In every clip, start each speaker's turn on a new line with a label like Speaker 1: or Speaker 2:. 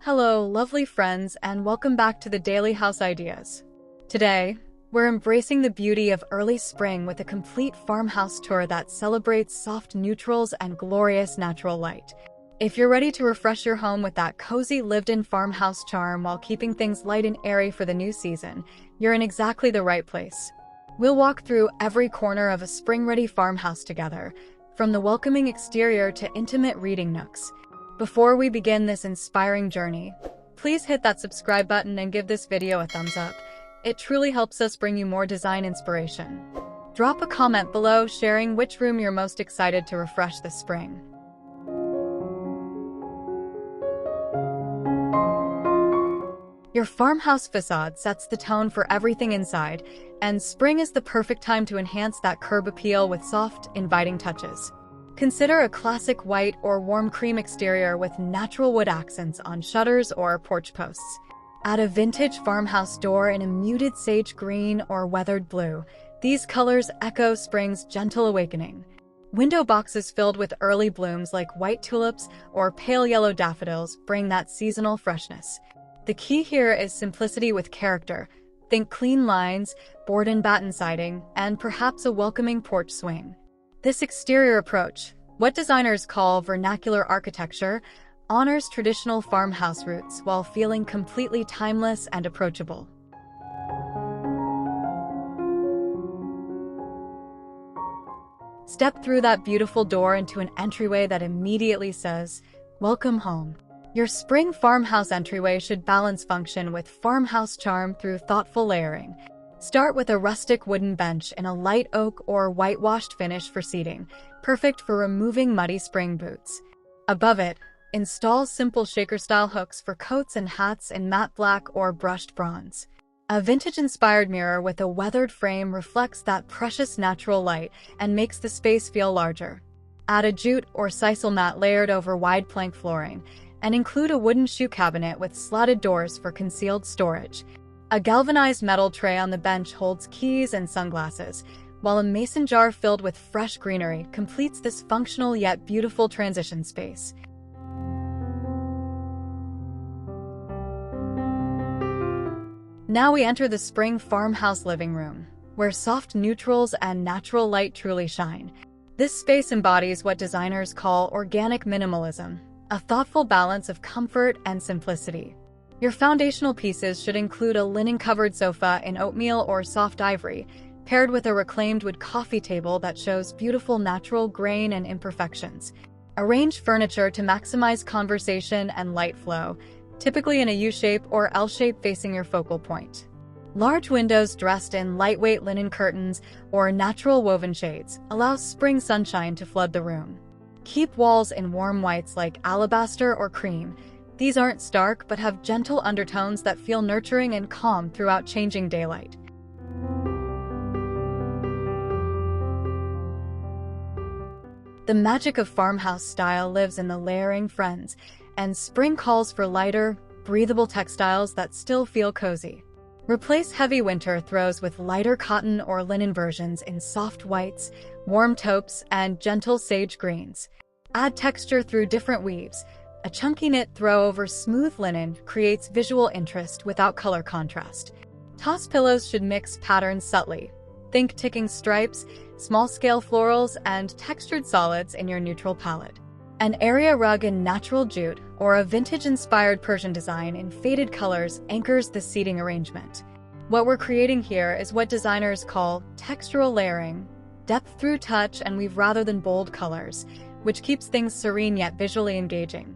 Speaker 1: Hello, lovely friends, and welcome back to the Daily House Ideas. Today, we're embracing the beauty of early spring with a complete farmhouse tour that celebrates soft neutrals and glorious natural light. If you're ready to refresh your home with that cozy lived-in farmhouse charm while keeping things light and airy for the new season, you're in exactly the right place. We'll walk through every corner of a spring-ready farmhouse together, from the welcoming exterior to intimate reading nooks. Before we begin this inspiring journey, please hit that subscribe button and give this video a thumbs up. It truly helps us bring you more design inspiration. Drop a comment below sharing which room you're most excited to refresh this spring. Your farmhouse facade sets the tone for everything inside, and spring is the perfect time to enhance that curb appeal with soft, inviting touches. Consider a classic white or warm cream exterior with natural wood accents on shutters or porch posts. Add a vintage farmhouse door in a muted sage green or weathered blue. These colors echo spring's gentle awakening. Window boxes filled with early blooms like white tulips or pale yellow daffodils bring that seasonal freshness. The key here is simplicity with character. Think clean lines, board and batten siding, and perhaps a welcoming porch swing. This exterior approach, what designers call vernacular architecture, honors traditional farmhouse roots while feeling completely timeless and approachable. Step through that beautiful door into an entryway that immediately says, "Welcome home." Your spring farmhouse entryway should balance function with farmhouse charm through thoughtful layering. Start with a rustic wooden bench in a light oak or whitewashed finish for seating, perfect for removing muddy spring boots. Above it, install simple shaker-style hooks for coats and hats in matte black or brushed bronze. A vintage-inspired mirror with a weathered frame reflects that precious natural light and makes the space feel larger. Add a jute or sisal mat layered over wide plank flooring, and include a wooden shoe cabinet with slatted doors for concealed storage. A galvanized metal tray on the bench holds keys and sunglasses, while a mason jar filled with fresh greenery completes this functional yet beautiful transition space. Now we enter the spring farmhouse living room, where soft neutrals and natural light truly shine. This space embodies what designers call organic minimalism, a thoughtful balance of comfort and simplicity. Your foundational pieces should include a linen-covered sofa in oatmeal or soft ivory, paired with a reclaimed wood coffee table that shows beautiful natural grain and imperfections. Arrange furniture to maximize conversation and light flow, typically in a U-shape or L-shape facing your focal point. Large windows dressed in lightweight linen curtains or natural woven shades allow spring sunshine to flood the room. Keep walls in warm whites like alabaster or cream. These aren't stark but have gentle undertones that feel nurturing and calm throughout changing daylight. The magic of farmhouse style lives in the layering, friends, and spring calls for lighter, breathable textiles that still feel cozy. Replace heavy winter throws with lighter cotton or linen versions in soft whites, warm taupes, and gentle sage greens. Add texture through different weaves. A chunky knit throw over smooth linen creates visual interest without color contrast. Toss pillows should mix patterns subtly. Think ticking stripes, small-scale florals, and textured solids in your neutral palette. An area rug in natural jute or a vintage-inspired Persian design in faded colors anchors the seating arrangement. What we're creating here is what designers call textural layering, depth through touch and weave rather than bold colors, which keeps things serene yet visually engaging.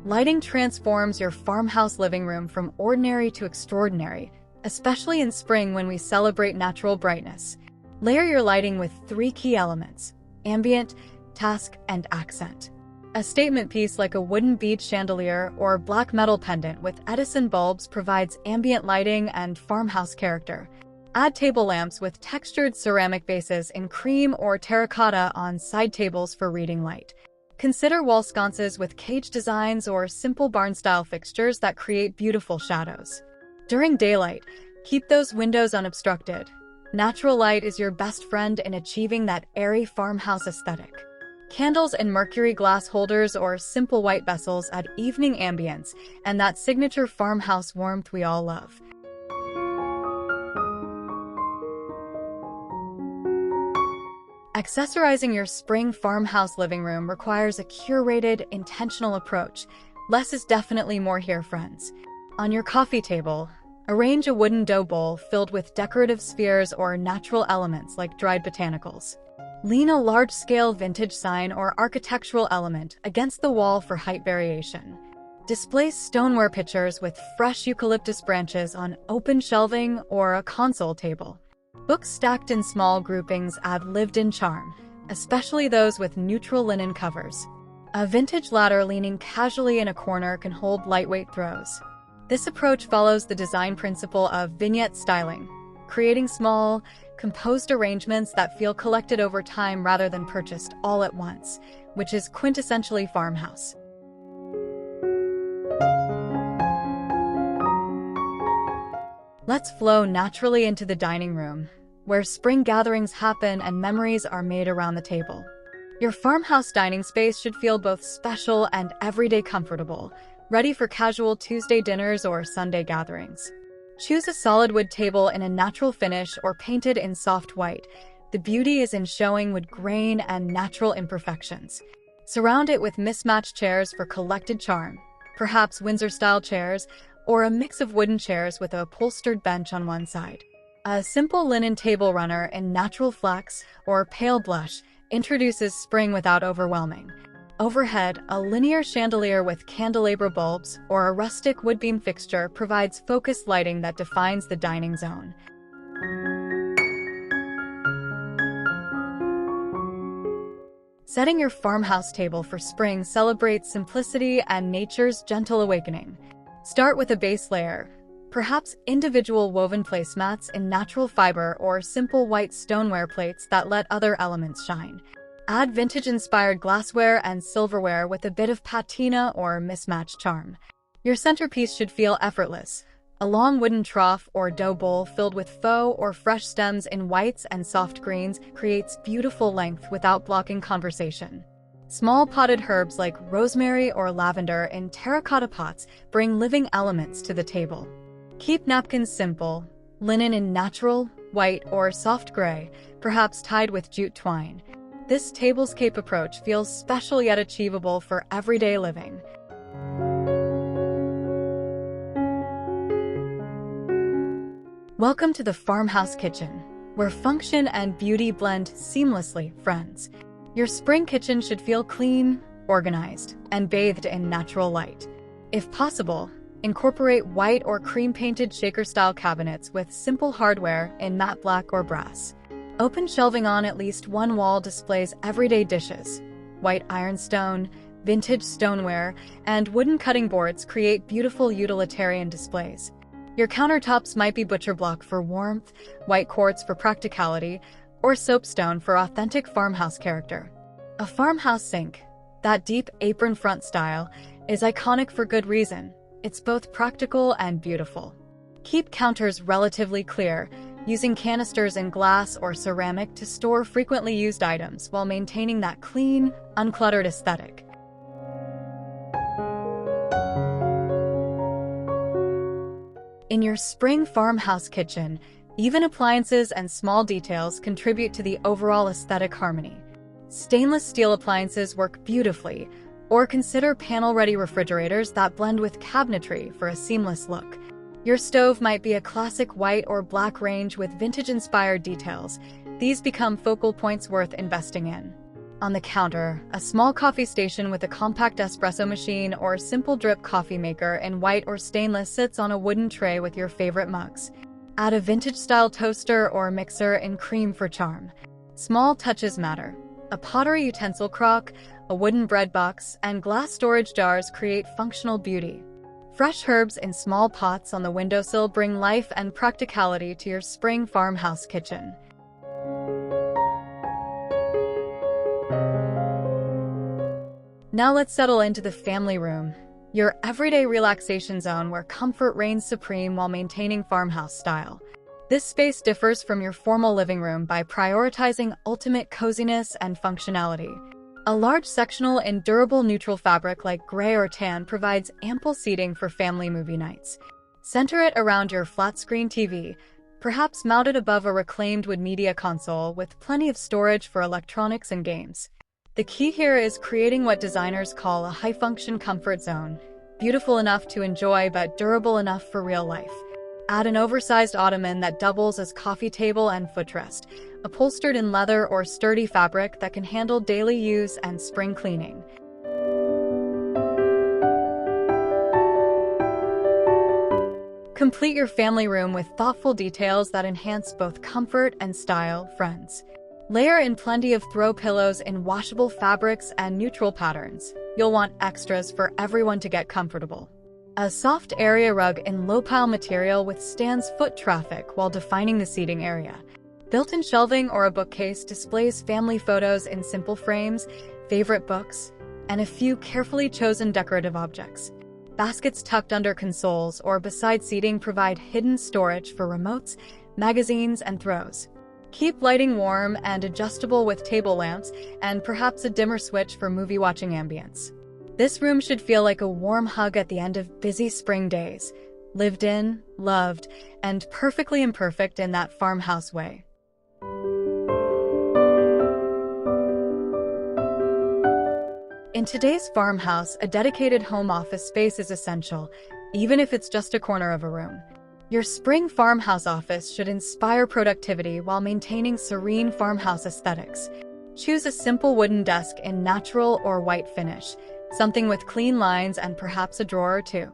Speaker 1: Lighting transforms your farmhouse living room from ordinary to extraordinary, especially in spring when we celebrate natural brightness. Layer your lighting with 3 key elements: ambient, task, and accent. A statement piece like a wooden bead chandelier or black metal pendant with Edison bulbs provides ambient lighting and farmhouse character. Add table lamps with textured ceramic bases in cream or terracotta on side tables for reading light. Consider wall sconces with cage designs or simple barn-style fixtures that create beautiful shadows. During daylight, keep those windows unobstructed. Natural light is your best friend in achieving that airy farmhouse aesthetic. Candles in mercury glass holders or simple white vessels add evening ambience and that signature farmhouse warmth we all love. Accessorizing your spring farmhouse living room requires a curated, intentional approach. Less is definitely more here, friends. On your coffee table, arrange a wooden dough bowl filled with decorative spheres or natural elements like dried botanicals. Lean a large-scale vintage sign or architectural element against the wall for height variation. Display stoneware pitchers with fresh eucalyptus branches on open shelving or a console table. Books stacked in small groupings add lived-in charm, especially those with neutral linen covers. A vintage ladder leaning casually in a corner can hold lightweight throws. This approach follows the design principle of vignette styling, creating small, composed arrangements that feel collected over time rather than purchased all at once, which is quintessentially farmhouse. Let's flow naturally into the dining room, where spring gatherings happen and memories are made around the table. Your farmhouse dining space should feel both special and everyday comfortable, ready for casual Tuesday dinners or Sunday gatherings. Choose a solid wood table in a natural finish or painted in soft white. The beauty is in showing wood grain and natural imperfections. Surround it with mismatched chairs for collected charm, perhaps Windsor-style chairs, or a mix of wooden chairs with a upholstered bench on one side. A simple linen table runner in natural flax or pale blush introduces spring without overwhelming. Overhead, a linear chandelier with candelabra bulbs or a rustic wood-beam fixture provides focused lighting that defines the dining zone. Setting your farmhouse table for spring celebrates simplicity and nature's gentle awakening. Start with a base layer, perhaps individual woven placemats in natural fiber or simple white stoneware plates that let other elements shine. Add vintage-inspired glassware and silverware with a bit of patina or mismatched charm. Your centerpiece should feel effortless. A long wooden trough or dough bowl filled with faux or fresh stems in whites and soft greens creates beautiful length without blocking conversation. Small potted herbs like rosemary or lavender in terracotta pots bring living elements to the table. Keep napkins simple, linen in natural, white, or soft gray, perhaps tied with jute twine. This tablescape approach feels special yet achievable for everyday living. Welcome to the farmhouse kitchen, where function and beauty blend seamlessly, friends. Your spring kitchen should feel clean, organized, and bathed in natural light. If possible, incorporate white or cream-painted shaker-style cabinets with simple hardware in matte black or brass. Open shelving on at least one wall displays everyday dishes. White ironstone, vintage stoneware, and wooden cutting boards create beautiful utilitarian displays. Your countertops might be butcher block for warmth, white quartz for practicality, or soapstone for authentic farmhouse character. A farmhouse sink, that deep apron front style, is iconic for good reason. It's both practical and beautiful. Keep counters relatively clear, using canisters in glass or ceramic to store frequently used items while maintaining that clean, uncluttered aesthetic. In your spring farmhouse kitchen, even appliances and small details contribute to the overall aesthetic harmony. Stainless steel appliances work beautifully, or consider panel-ready refrigerators that blend with cabinetry for a seamless look. Your stove might be a classic white or black range with vintage-inspired details. These become focal points worth investing in. On the counter, a small coffee station with a compact espresso machine or simple drip coffee maker in white or stainless sits on a wooden tray with your favorite mugs. Add a vintage-style toaster or mixer in cream for charm. Small touches matter. A pottery utensil crock, a wooden bread box, and glass storage jars create functional beauty. Fresh herbs in small pots on the windowsill bring life and practicality to your spring farmhouse kitchen. Now let's settle into the family room, your everyday relaxation zone where comfort reigns supreme while maintaining farmhouse style. This space differs from your formal living room by prioritizing ultimate coziness and functionality. A large sectional in durable neutral fabric like gray or tan provides ample seating for family movie nights. Center it around your flat-screen TV, perhaps mounted above a reclaimed wood media console with plenty of storage for electronics and games. The key here is creating what designers call a high-function comfort zone, beautiful enough to enjoy but durable enough for real life. Add an oversized ottoman that doubles as coffee table and footrest, upholstered in leather or sturdy fabric that can handle daily use and spring cleaning. Complete your family room with thoughtful details that enhance both comfort and style, friends. Layer in plenty of throw pillows in washable fabrics and neutral patterns. You'll want extras for everyone to get comfortable. A soft area rug in low-pile material withstands foot traffic while defining the seating area. Built-in shelving or a bookcase displays family photos in simple frames, favorite books, and a few carefully chosen decorative objects. Baskets tucked under consoles or beside seating provide hidden storage for remotes, magazines, and throws. Keep lighting warm and adjustable with table lamps and perhaps a dimmer switch for movie-watching ambience. This room should feel like a warm hug at the end of busy spring days, lived in, loved, and perfectly imperfect in that farmhouse way. In today's farmhouse, a dedicated home office space is essential, even if it's just a corner of a room. Your spring farmhouse office should inspire productivity while maintaining serene farmhouse aesthetics. Choose a simple wooden desk in natural or white finish, something with clean lines and perhaps a drawer or two.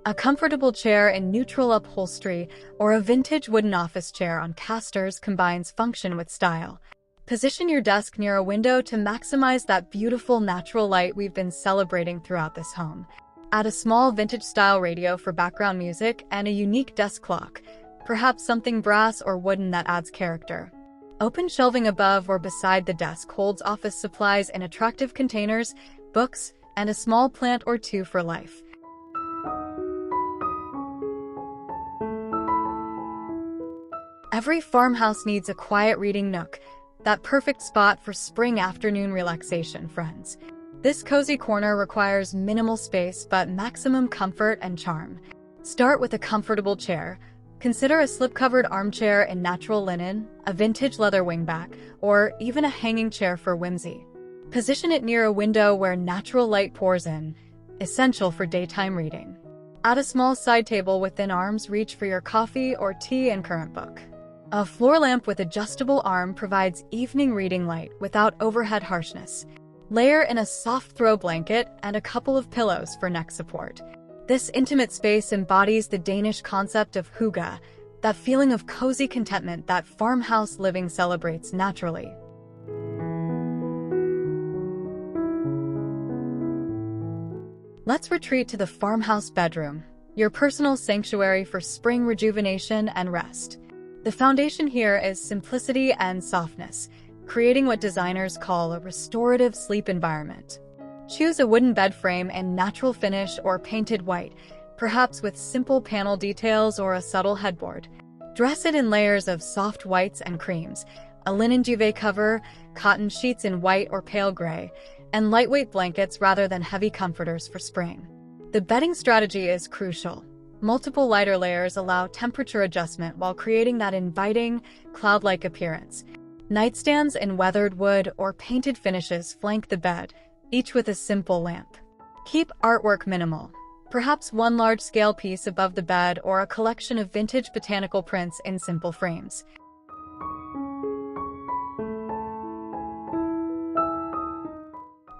Speaker 1: A comfortable chair in neutral upholstery or a vintage wooden office chair on casters combines function with style. Position your desk near a window to maximize that beautiful natural light we've been celebrating throughout this home. Add a small vintage-style radio for background music and a unique desk clock, perhaps something brass or wooden that adds character. Open shelving above or beside the desk holds office supplies in attractive containers, books, and a small plant or two for life. Every farmhouse needs a quiet reading nook, that perfect spot for spring afternoon relaxation, friends. This cozy corner requires minimal space but maximum comfort and charm. Start with a comfortable chair. Consider a slip-covered armchair in natural linen, a vintage leather wingback, or even a hanging chair for whimsy. Position it near a window where natural light pours in, essential for daytime reading. Add a small side table within arm's reach for your coffee or tea and current book. A floor lamp with adjustable arm provides evening reading light without overhead harshness. Layer in a soft throw blanket and a couple of pillows for neck support. This intimate space embodies the Danish concept of hygge, that feeling of cozy contentment that farmhouse living celebrates naturally. Let's retreat to the farmhouse bedroom, your personal sanctuary for spring rejuvenation and rest. The foundation here is simplicity and softness, creating what designers call a restorative sleep environment. Choose a wooden bed frame in natural finish or painted white, perhaps with simple panel details or a subtle headboard. Dress it in layers of soft whites and creams, a linen duvet cover, cotton sheets in white or pale gray, and lightweight blankets rather than heavy comforters for spring. The bedding strategy is crucial. Multiple lighter layers allow temperature adjustment while creating that inviting, cloud-like appearance. Nightstands in weathered wood or painted finishes flank the bed, each with a simple lamp. Keep artwork minimal. Perhaps one large-scale piece above the bed or a collection of vintage botanical prints in simple frames.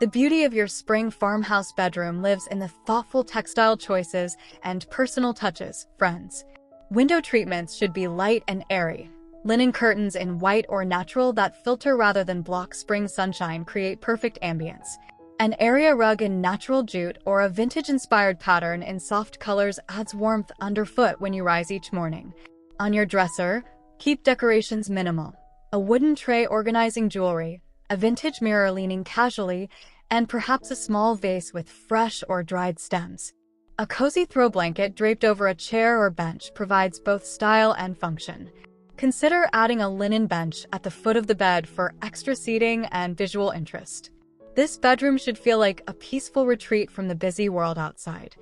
Speaker 1: The beauty of your spring farmhouse bedroom lives in the thoughtful textile choices and personal touches, friends. Window treatments should be light and airy. Linen curtains in white or natural that filter rather than block spring sunshine create perfect ambience. An area rug in natural jute or a vintage-inspired pattern in soft colors adds warmth underfoot when you rise each morning. On your dresser, keep decorations minimal. A wooden tray organizing jewelry, a vintage mirror leaning casually, and perhaps a small vase with fresh or dried stems. A cozy throw blanket draped over a chair or bench provides both style and function. Consider adding a linen bench at the foot of the bed for extra seating and visual interest. This bedroom should feel like a peaceful retreat from the busy world outside.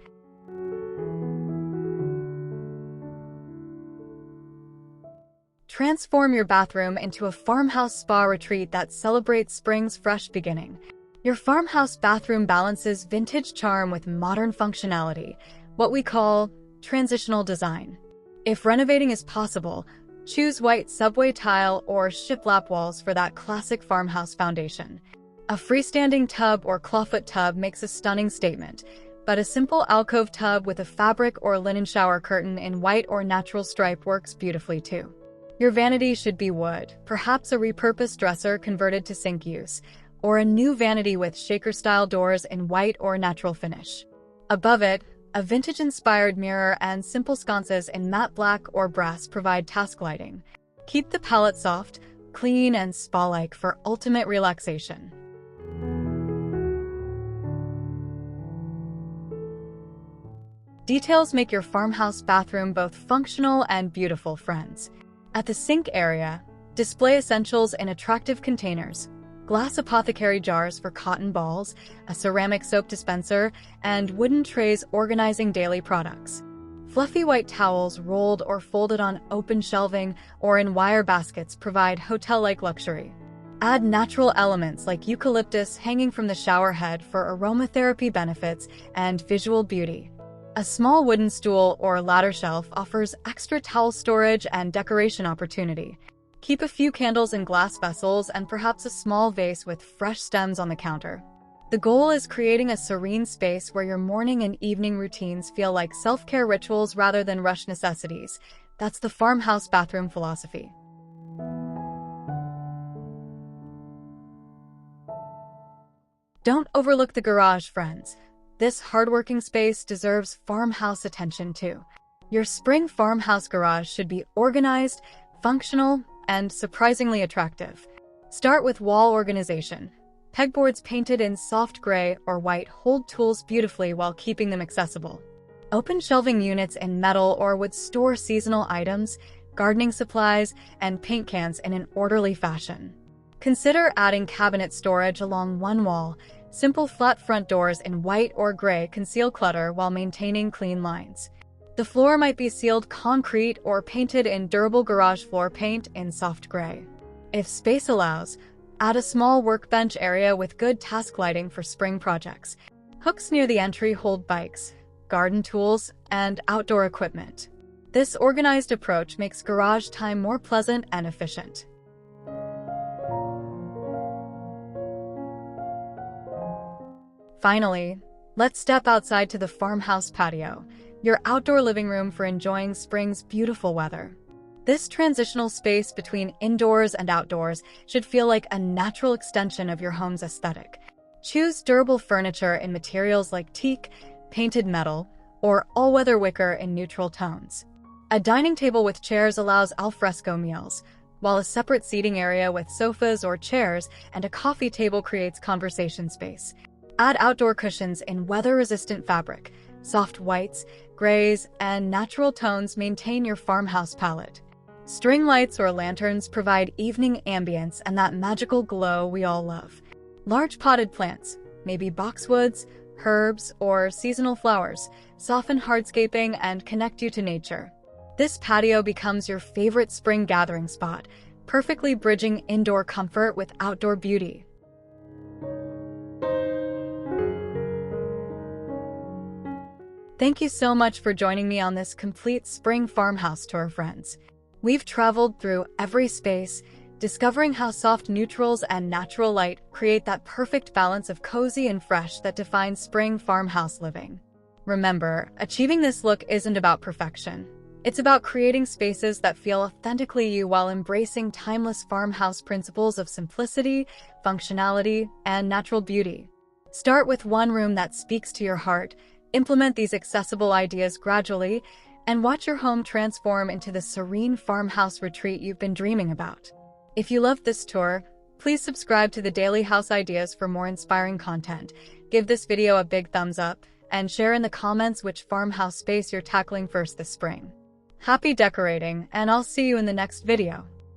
Speaker 1: Transform your bathroom into a farmhouse spa retreat that celebrates spring's fresh beginning. Your farmhouse bathroom balances vintage charm with modern functionality, what we call transitional design. If renovating is possible, choose white subway tile or shiplap walls for that classic farmhouse foundation. A freestanding tub or clawfoot tub makes a stunning statement, but a simple alcove tub with a fabric or linen shower curtain in white or natural stripe works beautifully too. Your vanity should be wood, perhaps a repurposed dresser converted to sink use, or a new vanity with shaker-style doors in white or natural finish. Above it, a vintage-inspired mirror and simple sconces in matte black or brass provide task lighting. Keep the palette soft, clean, and spa-like for ultimate relaxation. Details make your farmhouse bathroom both functional and beautiful, friends. At the sink area, display essentials in attractive containers: glass apothecary jars for cotton balls, a ceramic soap dispenser, and wooden trays organizing daily products. Fluffy white towels rolled or folded on open shelving or in wire baskets provide hotel-like luxury. Add natural elements like eucalyptus hanging from the shower head for aromatherapy benefits and visual beauty. A small wooden stool or ladder shelf offers extra towel storage and decoration opportunity. Keep a few candles in glass vessels and perhaps a small vase with fresh stems on the counter. The goal is creating a serene space where your morning and evening routines feel like self-care rituals rather than rushed necessities. That's the farmhouse bathroom philosophy. Don't overlook the garage, friends. This hardworking space deserves farmhouse attention too. Your spring farmhouse garage should be organized, functional, and surprisingly attractive. Start with wall organization. Pegboards painted in soft gray or white hold tools beautifully while keeping them accessible. Open shelving units in metal or wood store seasonal items, gardening supplies, and paint cans in an orderly fashion. Consider adding cabinet storage along one wall. Simple flat front doors in white or gray conceal clutter while maintaining clean lines. The floor might be sealed concrete or painted in durable garage floor paint in soft gray. If space allows, add a small workbench area with good task lighting for spring projects. Hooks near the entry hold bikes, garden tools, and outdoor equipment. This organized approach makes garage time more pleasant and efficient. Finally, let's step outside to the farmhouse patio, your outdoor living room for enjoying spring's beautiful weather. This transitional space between indoors and outdoors should feel like a natural extension of your home's aesthetic. Choose durable furniture in materials like teak, painted metal, or all-weather wicker in neutral tones. A dining table with chairs allows alfresco meals, while a separate seating area with sofas or chairs and a coffee table creates conversation space. Add outdoor cushions in weather-resistant fabric. Soft whites, grays, and natural tones maintain your farmhouse palette. String lights or lanterns provide evening ambience and that magical glow we all love. Large potted plants, maybe boxwoods, herbs, or seasonal flowers, soften hardscaping and connect you to nature. This patio becomes your favorite spring gathering spot, perfectly bridging indoor comfort with outdoor beauty. Thank you so much for joining me on this complete spring farmhouse tour, friends. We've traveled through every space, discovering how soft neutrals and natural light create that perfect balance of cozy and fresh that defines spring farmhouse living. Remember, achieving this look isn't about perfection. It's about creating spaces that feel authentically you while embracing timeless farmhouse principles of simplicity, functionality, and natural beauty. Start with one room that speaks to your heart. Implement these accessible ideas gradually, and watch your home transform into the serene farmhouse retreat you've been dreaming about. If you loved this tour, please subscribe to the Daily House Ideas for more inspiring content. Give this video a big thumbs up, and share in the comments which farmhouse space you're tackling first this spring. Happy decorating, and I'll see you in the next video.